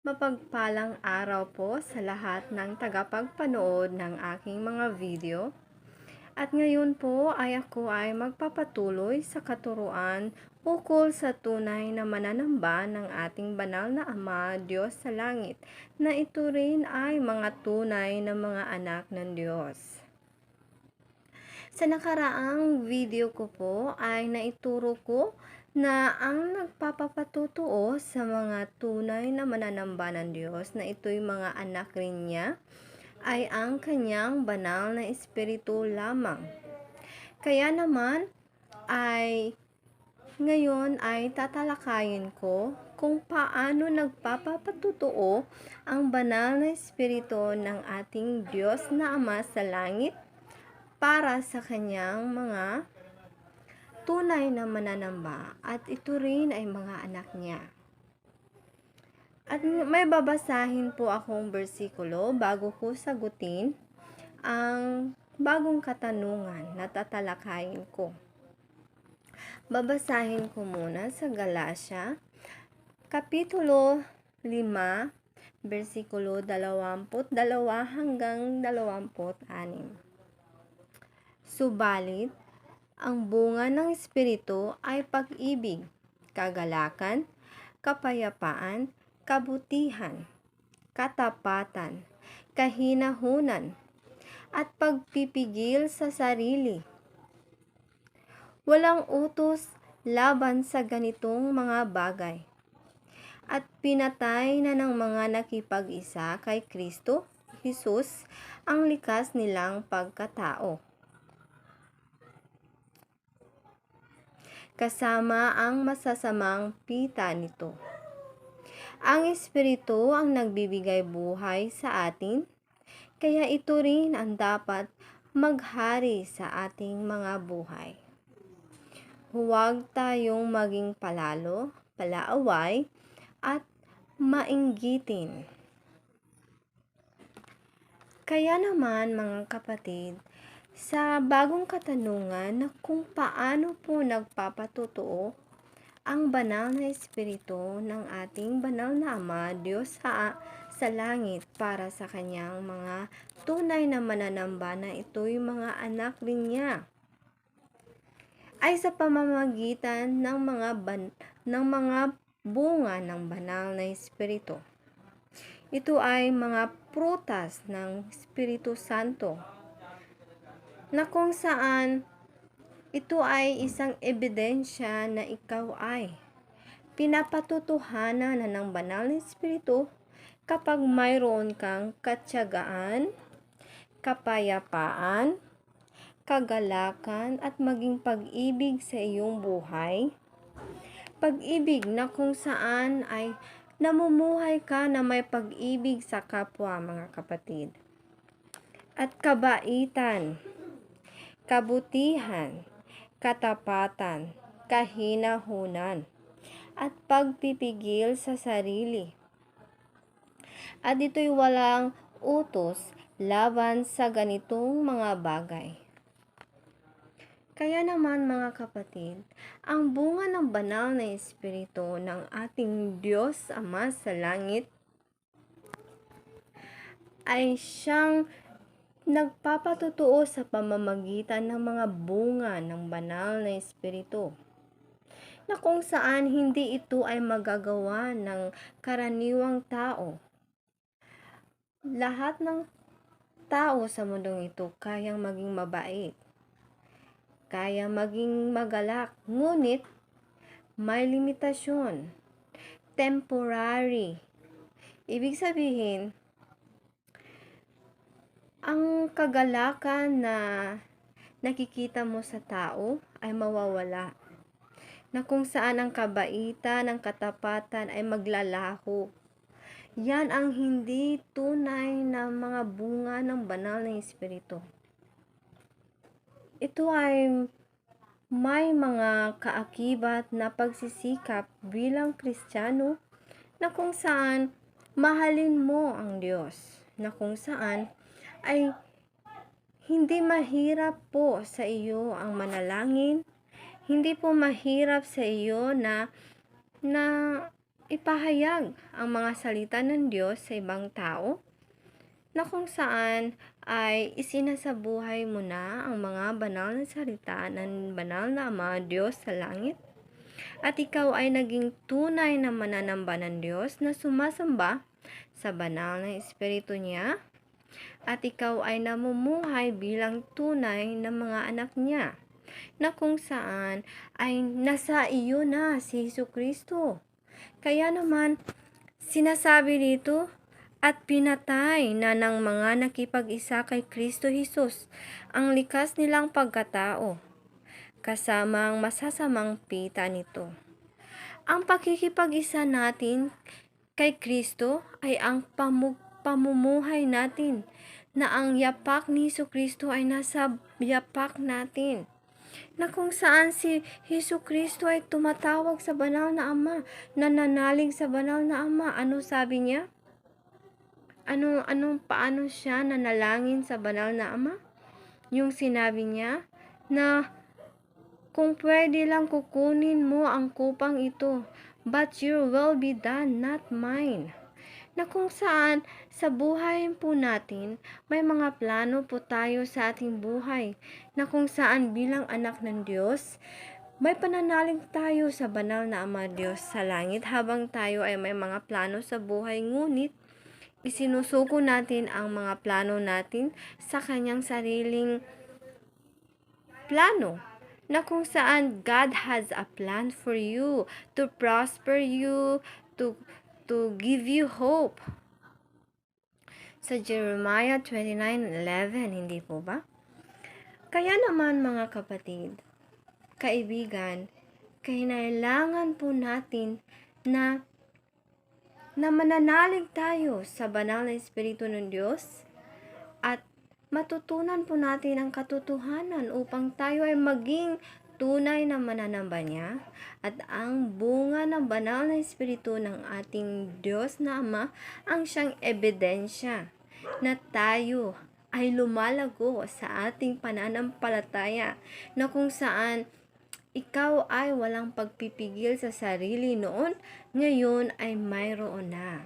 Mapagpalang araw po sa lahat ng tagapagpanood ng aking mga video. At ngayon po ay ako ay magpapatuloy sa katuruan ukol sa tunay na mananamba ng ating banal na Ama, Diyos sa langit, na ito rin ay mga tunay na mga anak ng Diyos. Sa nakaraang video ko po ay naituro ko na ang nagpapapatutuo sa mga tunay na mananamba ng Diyos na ito'y mga anak rin niya ay ang kanyang banal na espiritu lamang. Kaya naman ay ngayon ay tatalakayin ko kung paano nagpapapatutuo ang banal na espiritu ng ating Diyos na Ama sa langit para sa kanyang mga tunay na mananamba, at ito rin ay mga anak niya. At may babasahin po akong bersikulo bago ko sagutin ang bagong katanungan na tatalakayin ko. Babasahin ko muna sa Galatia, Kapitulo 5, bersikulo 22 hanggang 26. Subalit, ang bunga ng Espiritu ay pag-ibig, kagalakan, kapayapaan, kabutihan, katapatan, kahinahunan, at pagpipigil sa sarili. Walang utos laban sa ganitong mga bagay. At pinatay na ng mga nakipag-isa kay Kristo Jesus ang likas nilang pagkatao, kasama ang masasamang pita nito. Ang Espiritu ang nagbibigay buhay sa atin, kaya ito rin ang dapat maghari sa ating mga buhay. Huwag tayong maging palalo, palaaway, at mainggitin. Kaya naman mga kapatid, sa bagong katanungan na kung paano po nagpapatutuo ang banal na espiritu ng ating banal na Ama, Diyos sa langit para sa kanyang mga tunay na mananamba na ito'y mga anak rin niya, ay sa pamamagitan ng mga bunga ng banal na espiritu. Ito ay mga prutas ng Espiritu Santo, na kung saan ito ay isang ebidensya na ikaw ay pinapatutuhanan na ng banal na espiritu kapag mayroon kang katiyagaan, kapayapaan, kagalakan, at maging pag-ibig sa iyong buhay. Pag-ibig na kung saan ay namumuhay ka na may pag-ibig sa kapwa, mga kapatid. At kabaitan, kabutihan, katapatan, kahinahunan, at pagpipigil sa sarili. At ito'y walang utos laban sa ganitong mga bagay. Kaya naman mga kapatid, ang bunga ng banal na espiritu ng ating Diyos Ama sa langit ay siyang nagpapatutuo sa pamamagitan ng mga bunga ng banal na espiritu, na kung saan hindi ito ay magagawa ng karaniwang tao. Lahat ng tao sa mundong ito kayang maging mabait, kaya maging magalak, ngunit may limitasyon, temporary. Ibig sabihin, ang kagalakan na nakikita mo sa tao ay mawawala, na kung saan ang kabaitan, ang katapatan ay maglalaho. Yan ang hindi tunay na mga bunga ng banal na espiritu. Ito ay may mga kaakibat na pagsisikap bilang Kristiyano, na kung saan mahalin mo ang Diyos, na kung saan ay hindi mahirap po sa iyo ang manalangin, hindi po mahirap sa iyo na ipahayag ang mga salita ng Diyos sa ibang tao, na kung saan ay isinasabuhay mo na ang mga banal na salita ng banal na Ama Diyos sa langit? At ikaw ay naging tunay na mananamba ng Diyos na sumasamba sa banal na Espiritu niya? At ikaw ay namumuhay bilang tunay na mga anak niya, na kung saan ay nasa iyo na si Jesucristo. Kaya naman, sinasabi dito, at pinatay na ng mga nakipag-isa kay Kristo Jesus ang likas nilang pagkatao, kasama ang masasamang pita nito. Ang pakikipag-isa natin kay Kristo ay ang pamumuhay natin, na ang yapak ni Jesucristo ay nasa yapak natin, na kung saan si Jesucristo ay tumatawag sa banal na Ama, nananalig sa banal na Ama. Ano sabi niya? Paano siya nanalangin sa banal na Ama? Yung sinabi niya na kung pwede lang kukunin mo ang kupang ito, but your will be done, not mine. Na kung saan sa buhay po natin, may mga plano po tayo sa ating buhay, na kung saan bilang anak ng Diyos, may pananalig tayo sa banal na Ama Diyos sa langit habang tayo ay may mga plano sa buhay, ngunit isinusuko natin ang mga plano natin sa kanyang sariling plano, na kung saan God has a plan for you, to prosper you, to give you hope. Sa Jeremiah 29:11, hindi po ba? Kaya naman mga kapatid, kaibigan, kailangan po natin na mananalig tayo sa banal na Espiritu ng Diyos at matutunan po natin ang katotohanan upang tayo ay maging tunay na mananamba niya, at ang bunga ng banal na Espiritu ng ating Diyos na Ama ang siyang ebidensya na tayo ay lumalago sa ating pananampalataya, na kung saan ikaw ay walang pagpipigil sa sarili noon, ngayon ay mayroon na.